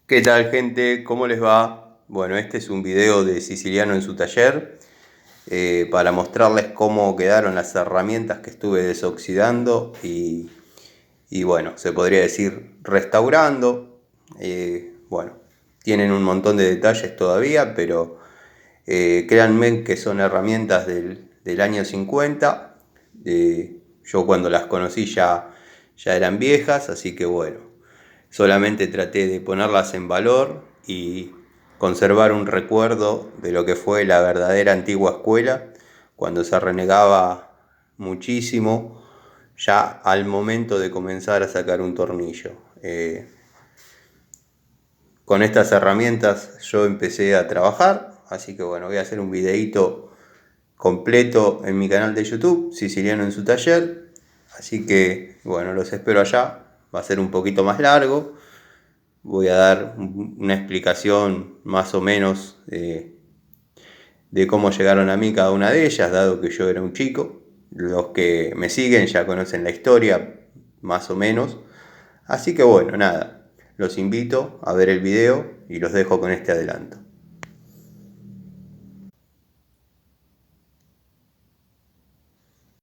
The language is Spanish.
¿Qué tal, gente? ¿Cómo les va? Bueno, este es un video de Siciliano en su taller para mostrarles cómo quedaron las herramientas que estuve desoxidando y bueno, se podría decir restaurando. Bueno, tienen un montón de detalles todavía, pero créanme que son herramientas del año 50. Yo cuando las conocí ya eran viejas, así que bueno. Solamente traté de ponerlas en valor y conservar un recuerdo de lo que fue la verdadera antigua escuela, cuando se renegaba muchísimo ya al momento de comenzar a sacar un tornillo. Con estas herramientas yo empecé a trabajar, así que bueno, voy a hacer un videito completo en mi canal de YouTube, Siciliano en su taller. Así que bueno, los espero allá. Va a ser un poquito más largo. Voy a dar una explicación más o menos de cómo llegaron a mí cada una de ellas, dado que yo era un chico. Los que me siguen ya conocen la historia, más o menos. Así que bueno, nada, los invito a ver el video y los dejo con este adelanto.